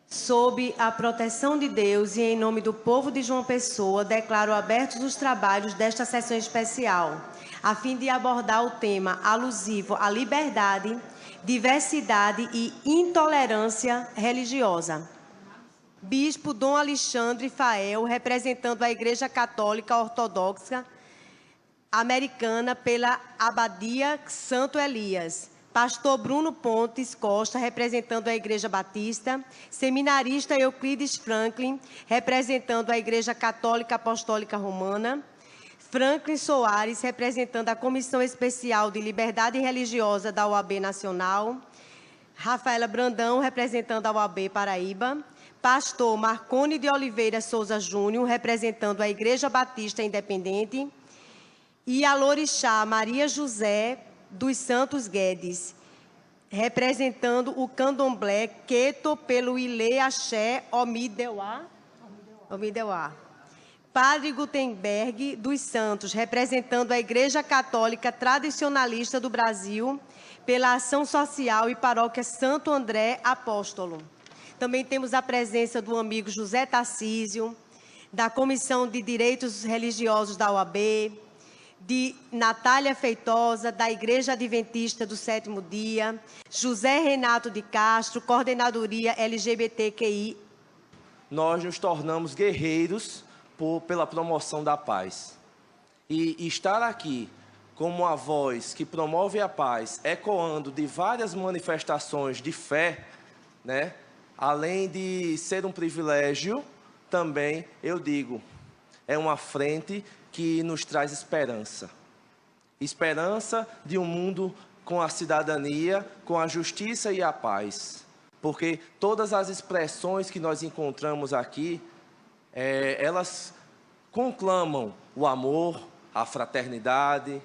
Sob a proteção de Deus e em nome do povo de João Pessoa, declaro abertos os trabalhos desta sessão especial, a fim de abordar o tema alusivo à liberdade, diversidade e intolerância religiosa. Bispo Dom Alexandre Fael, representando a Igreja Católica Ortodoxa Americana pela Abadia Santo Elias. Pastor Bruno Pontes Costa, representando a Igreja Batista. Seminarista Euclides Franklin, representando a Igreja Católica Apostólica Romana. Franklin Soares, representando a Comissão Especial de Liberdade Religiosa da OAB Nacional. Rafaela Brandão, representando a OAB Paraíba. Pastor Marcone de Oliveira Souza Júnior, representando a Igreja Batista Independente. E a Lorixá Maria José dos Santos Guedes, representando o candomblé Queto pelo Ilê Axé Omideuá. Padre Gutenberg dos Santos, representando a Igreja Católica Tradicionalista do Brasil, pela Ação Social e Paróquia Santo André Apóstolo. Também temos a presença do amigo José Tarcísio, da Comissão de Direitos Religiosos da OAB, de Natália Feitosa, da Igreja Adventista do Sétimo Dia, José Renato de Castro, Coordenadoria LGBTQI. Nós nos tornamos guerreiros pela promoção da paz. E estar aqui como a voz que promove a paz, ecoando de várias manifestações de fé, né? Além de ser um privilégio, também, eu digo, é uma frente que nos traz esperança. Esperança de um mundo com a cidadania, com a justiça e a paz. Porque todas as expressões que nós encontramos aqui, elas conclamam o amor, a fraternidade,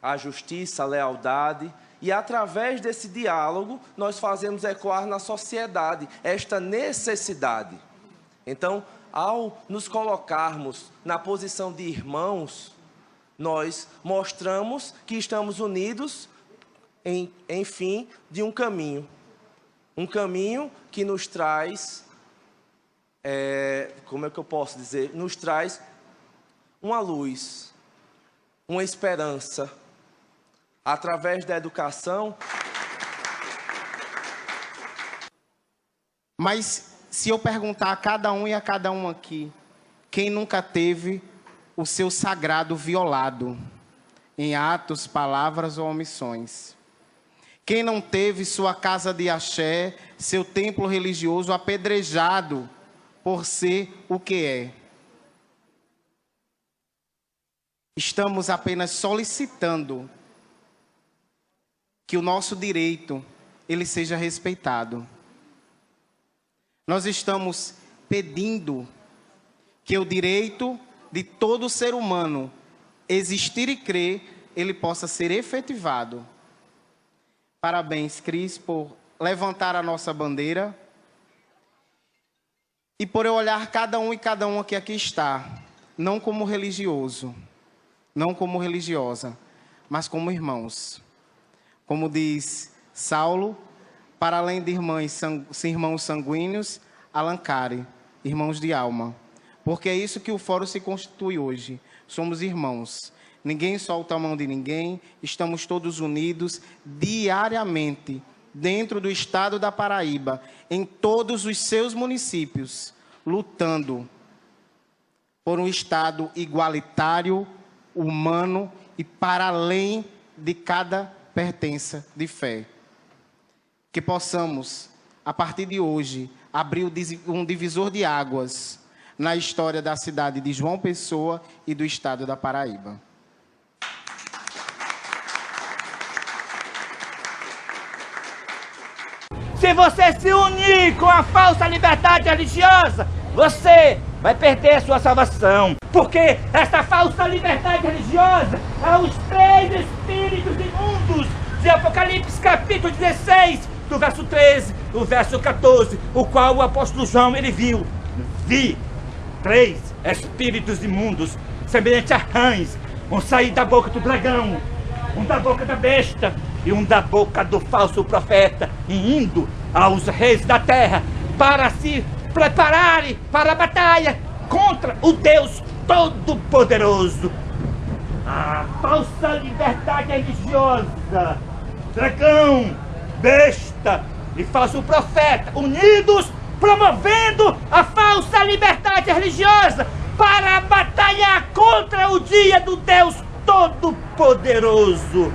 a justiça, a lealdade. E através desse diálogo, nós fazemos ecoar na sociedade esta necessidade. Então, ao nos colocarmos na posição de irmãos, nós mostramos que estamos unidos em fim de um caminho. Um caminho que nos traz, como é que eu posso dizer? Nos traz uma luz, uma esperança. Através da educação. Mas se eu perguntar a cada um e a cada um aqui, quem nunca teve o seu sagrado violado em atos, palavras ou omissões? Quem não teve sua casa de axé, seu templo religioso apedrejado por ser o que é? Estamos apenas solicitando que o nosso direito ele seja respeitado. Nós estamos pedindo que o direito de todo ser humano existir e crer, ele possa ser efetivado. Parabéns, Cris, por levantar a nossa bandeira e por eu olhar cada um e cada uma que aqui está, não como religioso, não como religiosa, mas como irmãos. Como diz Saulo, para além de irmãos sanguíneos, Alancare, irmãos de alma. Porque é isso que o fórum se constitui hoje. Somos irmãos. Ninguém solta a mão de ninguém, estamos todos unidos diariamente, dentro do estado da Paraíba, em todos os seus municípios, lutando por um estado igualitário, humano e para além de cada pertença de fé. Que possamos, a partir de hoje, abrir um divisor de águas na história da cidade de João Pessoa e do estado da Paraíba. Se você se unir com a falsa liberdade religiosa, você vai perder a sua salvação. Porque essa falsa liberdade religiosa é os três espíritos imundos de Apocalipse capítulo 16, do verso 13, do verso 14, o qual o apóstolo João ele viu. Vi três espíritos imundos, semelhantes a rãs, vão sair da boca do dragão, um da boca da besta e um da boca do falso profeta, e indo aos reis da terra para se prepararem para a batalha contra o Deus Todo-Poderoso. A falsa liberdade religiosa, dragão, besta e falso profeta, unidos, promovendo a falsa liberdade religiosa para batalhar contra o dia do Deus Todo-Poderoso.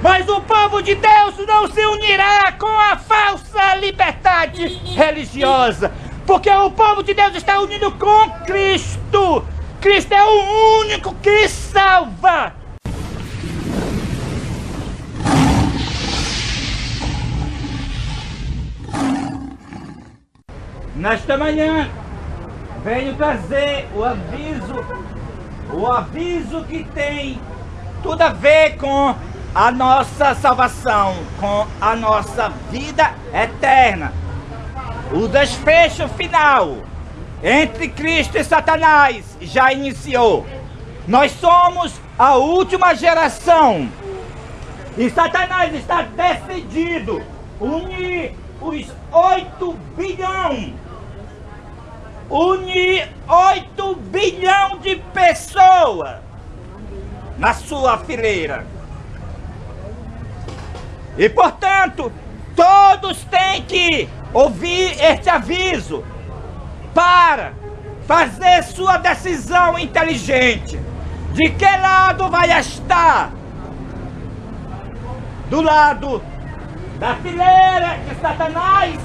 Mas o povo de Deus não se unirá com a falsa liberdade religiosa, porque o povo de Deus está unido com Cristo. Cristo é o único que salva. Nesta manhã, venho trazer o aviso que tem tudo a ver com a nossa salvação, com a nossa vida eterna. O desfecho final entre Cristo e Satanás já iniciou. Nós somos a última geração e Satanás está decidido unir os 8 bilhões. Unir 8 bilhões de pessoas na sua fileira. E, portanto, todos têm que ouvir este aviso para fazer sua decisão inteligente. De que lado vai estar? Do lado da fileira de Satanás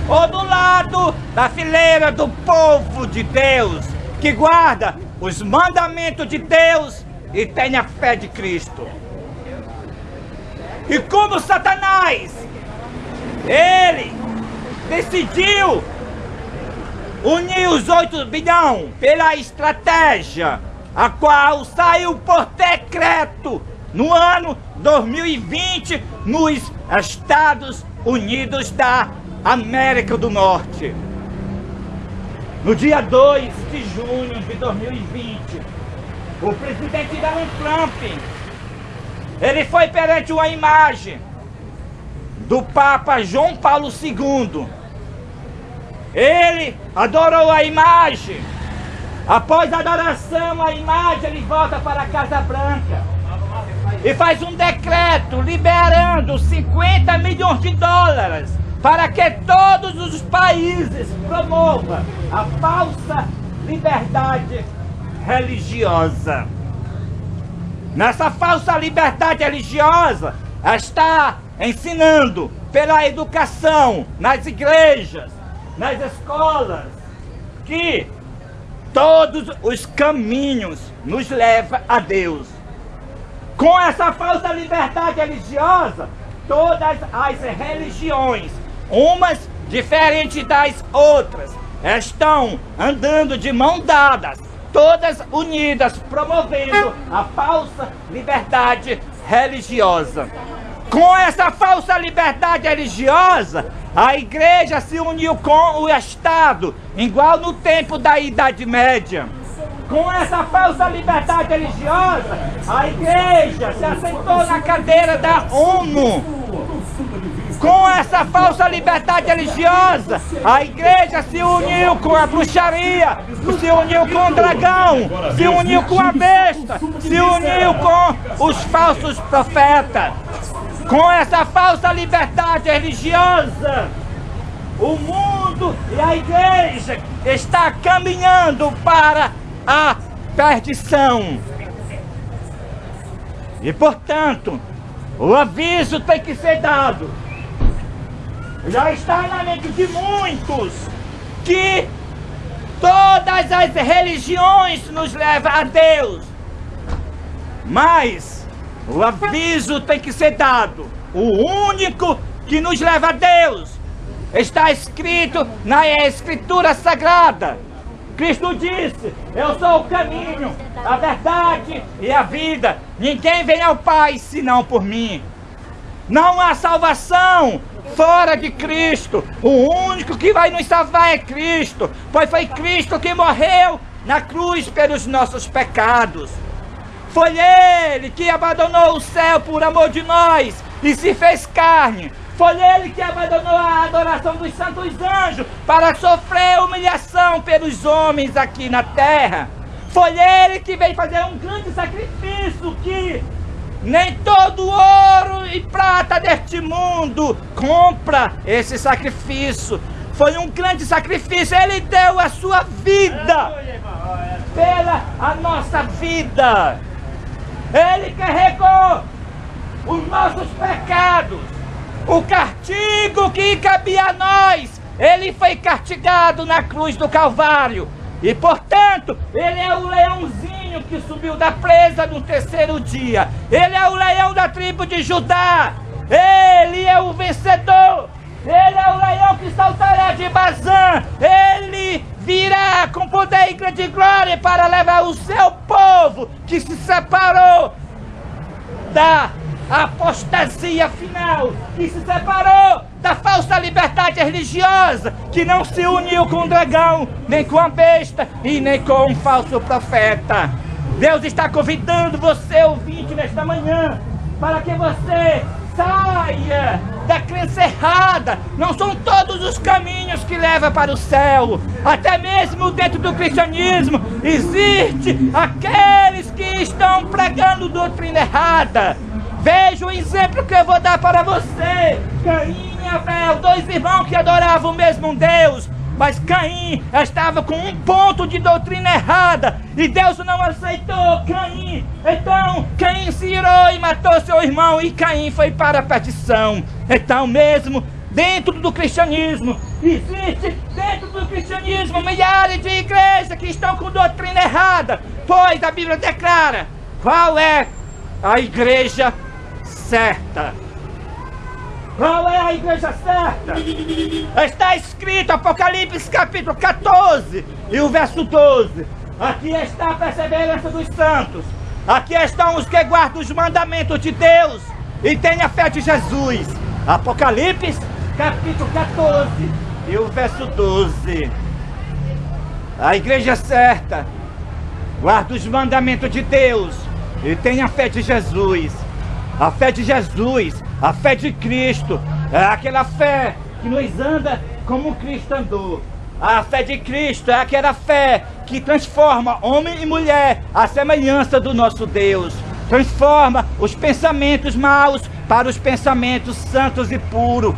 ou do lado da fileira do povo de Deus, que guarda os mandamentos de Deus e tem a fé de Cristo? E como Satanás, ele decidiu unir os 8 bilhões pela estratégia, a qual saiu por decreto no ano 2020 nos Estados Unidos da América do Norte. No dia 2 de junho de 2020, o presidente Donald Trump, ele foi perante uma imagem do Papa João Paulo II. Ele adorou a imagem. Após a adoração à imagem, ele volta para a Casa Branca e faz um decreto liberando 50 milhões de dólares para que todos os países promovam a falsa liberdade religiosa. Nessa falsa liberdade religiosa, está ensinando pela educação, nas igrejas, nas escolas, que todos os caminhos nos levam a Deus. Com essa falsa liberdade religiosa, todas as religiões, umas diferentes das outras, estão andando de mão dadas, todas unidas, promovendo a falsa liberdade religiosa. Com essa falsa liberdade religiosa, a igreja se uniu com o Estado, igual no tempo da Idade Média. Com essa falsa liberdade religiosa, a igreja se assentou na cadeira da ONU. Com essa falsa liberdade religiosa, a igreja se uniu com a bruxaria, se uniu com o dragão, se uniu com a besta, se uniu com os falsos profetas. Com essa falsa liberdade religiosa, o mundo e a igreja está caminhando para a perdição. E, portanto, o aviso tem que ser dado. Já está na mente de muitos que todas as religiões nos levam a Deus. Mas o aviso tem que ser dado. O único que nos leva a Deus está escrito na Escritura Sagrada. Cristo disse: eu sou o caminho, a verdade e a vida. Ninguém vem ao Pai senão por mim. Não há salvação fora de Cristo. O único que vai nos salvar é Cristo, pois foi Cristo que morreu na cruz pelos nossos pecados. Foi Ele que abandonou o céu por amor de nós e se fez carne. Foi Ele que abandonou a adoração dos santos anjos para sofrer humilhação pelos homens aqui na terra. Foi Ele que veio fazer um grande sacrifício que nem todo ouro e prata deste mundo compra esse sacrifício. Foi um grande sacrifício. Ele deu a sua vida pela a nossa vida. Ele carregou os nossos pecados. O castigo que cabia a nós, Ele foi castigado na cruz do Calvário. E portanto, Ele é o leãozinho que subiu da presa no terceiro dia. Ele é o leão da tribo de Judá. Ele é o vencedor. Ele é o leão que saltará de Bazã. Ele virá com poder e grande glória para levar o seu povo que se separou da apostasia final, que se separou da falsa liberdade religiosa, que não se uniu com o dragão, nem com a besta e nem com um falso profeta. Deus está convidando você, ouvinte, nesta manhã, para que você saia da crença errada. Não são todos os caminhos que levam para o céu. Até mesmo dentro do cristianismo existe aqueles que estão pregando doutrina errada. Veja o exemplo que eu vou dar para você. Caim e Abel, dois irmãos que adoravam o mesmo Deus, mas Caim estava com um ponto de doutrina errada e Deus não aceitou Caim. Então Caim se irou e matou seu irmão e Caim foi para a perdição. Então mesmo dentro do cristianismo, existe dentro do cristianismo milhares de igrejas que estão com doutrina errada, pois a Bíblia declara qual é a igreja certa. Qual é a igreja certa? Está escrito Apocalipse capítulo 14 e o verso 12. Aqui está a perseverança dos santos. Aqui estão os que guardam os mandamentos de Deus e têm a fé de Jesus. Apocalipse capítulo 14 e o verso 12. A igreja certa guarda os mandamentos de Deus e tem a fé de Jesus. A fé de Jesus, a fé de Cristo, é aquela fé que nos anda como Cristo andou. A fé de Cristo é aquela fé que transforma homem e mulher à semelhança do nosso Deus. Transforma os pensamentos maus para os pensamentos santos e puros.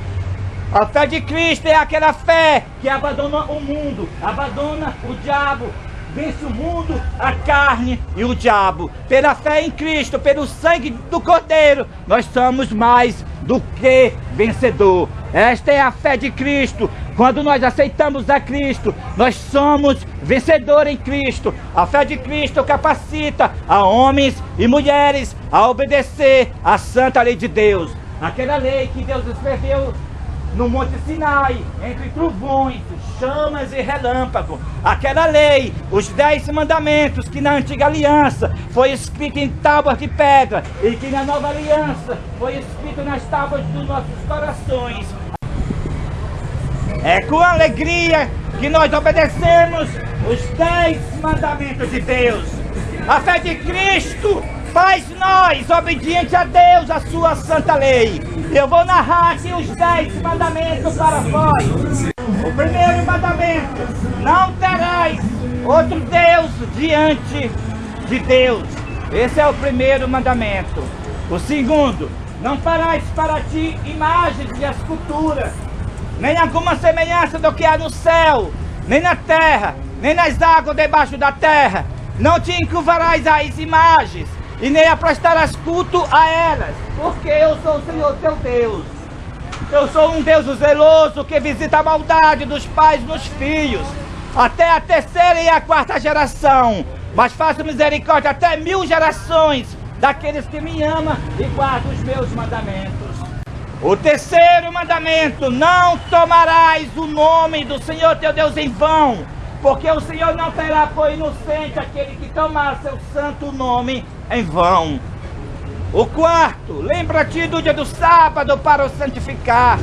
A fé de Cristo é aquela fé que abandona o mundo, abandona o diabo, vence o mundo, a carne e o diabo. Pela fé em Cristo, pelo sangue do Cordeiro, nós somos mais do que vencedor. Esta é a fé de Cristo. Quando nós aceitamos a Cristo, nós somos vencedores em Cristo. A fé de Cristo capacita a homens e mulheres a obedecer à santa lei de Deus. Aquela lei que Deus escreveu no Monte Sinai, entre trovões, chamas e relâmpago. Aquela lei, os 10 mandamentos que na antiga aliança foi escrito em tábuas de pedra e que na nova aliança foi escrito nas tábuas dos nossos corações. É com alegria que nós obedecemos os 10 mandamentos de Deus. A fé de Cristo faz nós obedientes a Deus, a sua santa lei. Eu vou narrar aqui os 10 mandamentos para vós. O primeiro mandamento: não terás outro Deus diante de Deus. Esse é o primeiro mandamento. O segundo: não farás para ti imagens de escultura, nem alguma semelhança do que há no céu, nem na terra, nem nas águas debaixo da terra. Não te encurvarás às imagens, e nem prestarás culto a elas, porque eu sou o Senhor teu Deus. Eu sou um Deus zeloso que visita a maldade dos pais nos filhos, até a terceira e a quarta geração, mas faço misericórdia até 1000 gerações daqueles que me amam e guardam os meus mandamentos. O terceiro mandamento: não tomarás o nome do Senhor teu Deus em vão, porque o Senhor não terá por inocente aquele que tomar seu santo nome em vão. O quarto: lembra-te do dia do sábado para o santificar.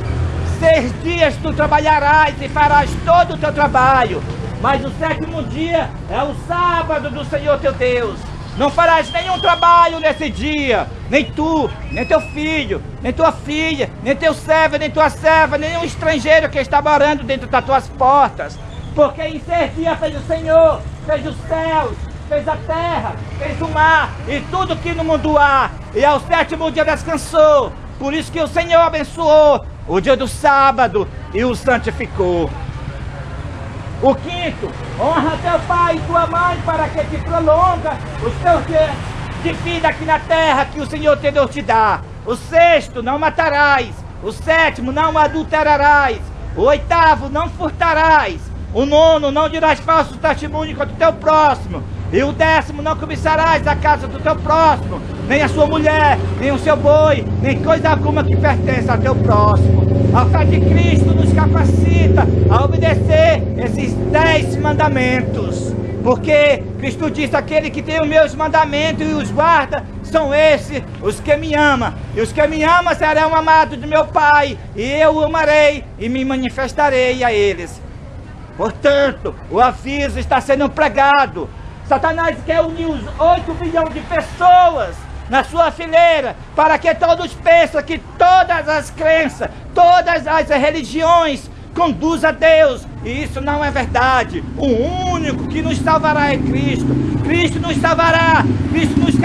6 dias tu trabalharás e farás todo o teu trabalho, mas o 7º dia é o sábado do Senhor teu Deus. Não farás nenhum trabalho nesse dia, nem tu, nem teu filho, nem tua filha, nem teu servo, nem tua serva, nenhum estrangeiro que está morando dentro das tuas portas. Porque em 6 dias fez o Senhor, fez os céus, fez a terra, fez o mar e tudo que no mundo há. E ao 7º dia descansou. Por isso que o Senhor abençoou o dia do sábado e o santificou. O 5º, honra teu pai e tua mãe para que te prolonga os teus dias de vida aqui na terra que o Senhor te deu te dar. O 6º, não matarás. O 7º, não adulterarás. O 8º, não furtarás. O 9º, não dirás falso testemunho contra o teu próximo. E o 10º, não cobiçarás a casa do teu próximo, nem a sua mulher, nem o seu boi, nem coisa alguma que pertence ao teu próximo. A fé de Cristo nos capacita a obedecer esses 10 mandamentos. Porque Cristo disse, aquele que tem os meus mandamentos e os guarda, são esses os que me amam. E os que me amam serão amados de meu Pai, e eu o amarei e me manifestarei a eles. Portanto, o aviso está sendo pregado. Satanás quer unir os 8 bilhões de pessoas na sua fileira, para que todos pensem que todas as crenças, todas as religiões conduzem a Deus. E isso não é verdade. O único que nos salvará é Cristo. Cristo nos salvará. Cristo nos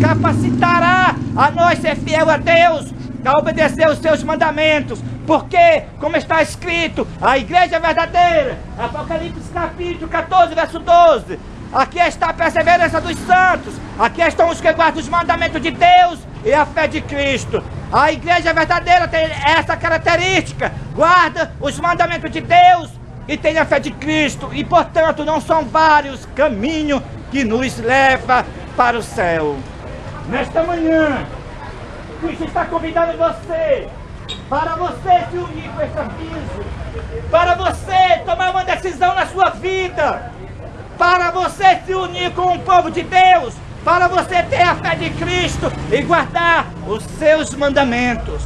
capacitará a nós ser fiel a Deus, a obedecer os seus mandamentos. Porque, como está escrito, a igreja verdadeira, Apocalipse capítulo 14, verso 12, aqui está a perseverança dos santos, aqui estão os que guardam os mandamentos de Deus e a fé de Cristo. A igreja verdadeira tem essa característica, guarda os mandamentos de Deus e tem a fé de Cristo. E, portanto, não são vários caminhos que nos levam para o céu. Nesta manhã, Cristo está convidando você, para você se unir com esse aviso, para você tomar uma decisão na sua vida, para você se unir com o povo de Deus, para você ter a fé de Cristo e guardar os seus mandamentos.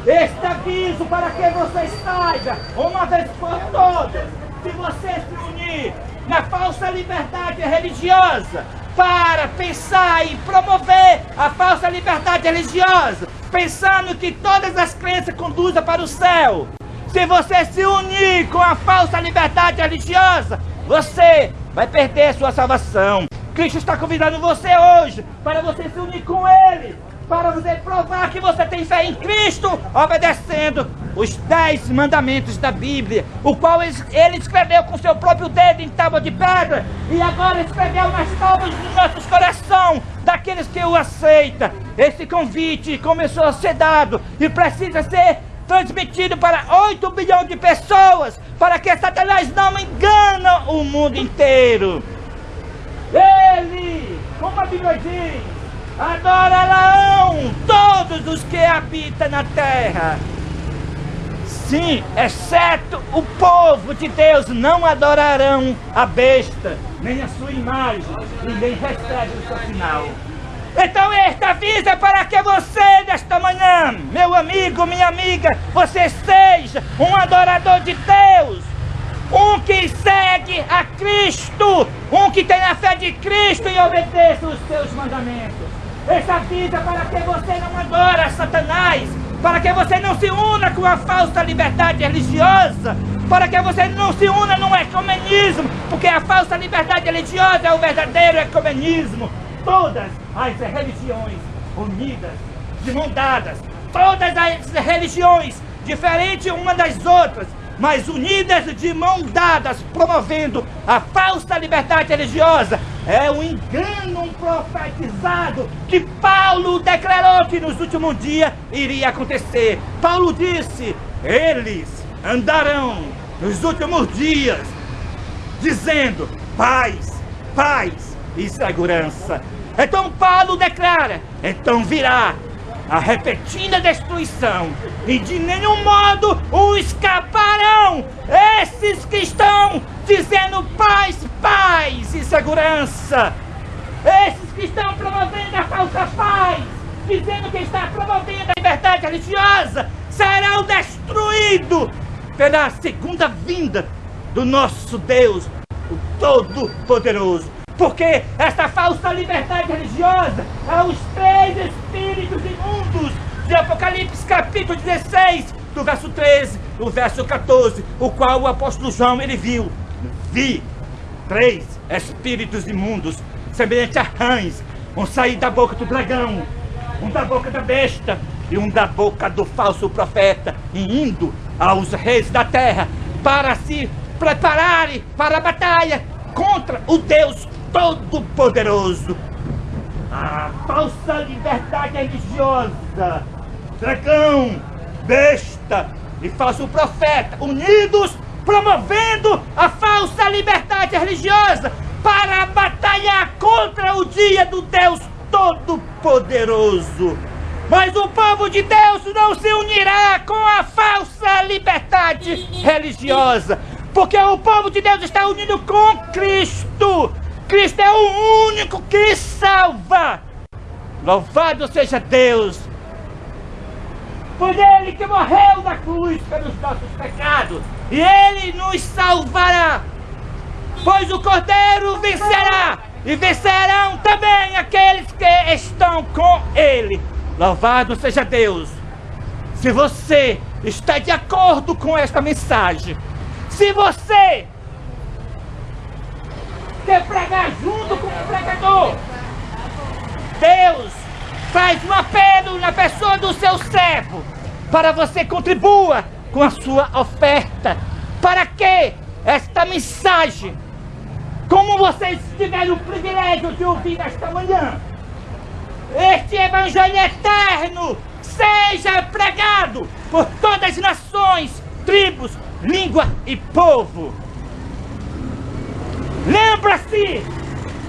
Este aviso para que você saiba, uma vez por todas, se você se unir na falsa liberdade religiosa, para pensar e promover a falsa liberdade religiosa, pensando que todas as crenças conduzem para o céu. Se você se unir com a falsa liberdade religiosa, você vai perder sua salvação. Cristo está convidando você hoje para você se unir com Ele, para você provar que você tem fé em Cristo, obedecendo os 10 mandamentos da Bíblia, o qual Ele escreveu com seu próprio dedo em tábua de pedra, e agora escreveu nas tábuas dos nossos corações, daqueles que o aceitam. Esse convite começou a ser dado e precisa ser transmitido para 8 bilhões de pessoas, para que Satanás não engane o mundo inteiro. Ele, como a Bíblia diz, adorarão todos os que habitam na terra. Sim, exceto o povo de Deus, não adorarão a besta, nem a sua imagem, e nem recebe o seu sinal. Então este aviso é para que você, nesta manhã, meu amigo, minha amiga, você seja um adorador de Deus, um que segue a Cristo, um que tem a fé de Cristo e obedece os seus mandamentos. Esse aviso é para que você não adore a Satanás, para que você não se una com a falsa liberdade religiosa, para que você não se una no ecumenismo, porque a falsa liberdade religiosa é o verdadeiro ecumenismo. Todas as religiões unidas, de mão dadas, todas as religiões diferentes umas das outras, mas unidas de mão dadas, promovendo a falsa liberdade religiosa, é um engano profetizado que Paulo declarou que nos últimos dias iria acontecer. Paulo disse, eles andarão nos últimos dias, dizendo paz, paz e segurança. Então Paulo declara, então virá a repentina destruição, e de nenhum modo o escaparão esses que estão dizendo paz, paz e segurança. Esses que estão promovendo a falsa paz, dizendo que está promovendo a liberdade religiosa, serão destruídos pela segunda vinda do nosso Deus, o Todo-Poderoso. Porque esta falsa liberdade religiosa é os 3 espíritos imundos de Apocalipse capítulo 16, do verso 13, do verso 14, o qual o apóstolo João ele viu. Vi 3 espíritos imundos, semelhantes a rãs, um sair da boca do dragão, um da boca da besta e um da boca do falso profeta, e indo aos reis da terra para se prepararem para a batalha contra o Deus Todo-Poderoso. A falsa liberdade religiosa, dragão, besta e falso profeta, unidos, promovendo a falsa liberdade religiosa para batalhar contra o dia do Deus Todo-Poderoso. Mas o povo de Deus não se unirá com a falsa liberdade religiosa, porque o povo de Deus está unido com Cristo. Cristo é o único que salva. Louvado seja Deus. Foi ele que morreu na cruz pelos nossos pecados, e ele nos salvará. Pois o Cordeiro vencerá, e vencerão também aqueles que estão com ele. Louvado seja Deus. Se você está de acordo com esta mensagem, se você quer pregar junto com o pregador, Deus faz um apelo na pessoa do seu servo para você contribua com a sua oferta, para que esta mensagem, como vocês tiveram o privilégio de ouvir nesta manhã, este evangelho eterno seja pregado por todas as nações, tribos, língua e povo. Lembra-se,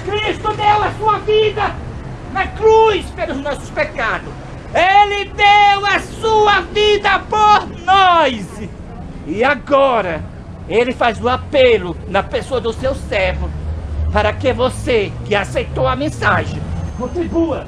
Cristo deu a sua vida na cruz pelos nossos pecados. Ele deu a sua vida por nós. E agora, ele faz o apelo na pessoa do seu servo, para que você, que aceitou a mensagem, contribua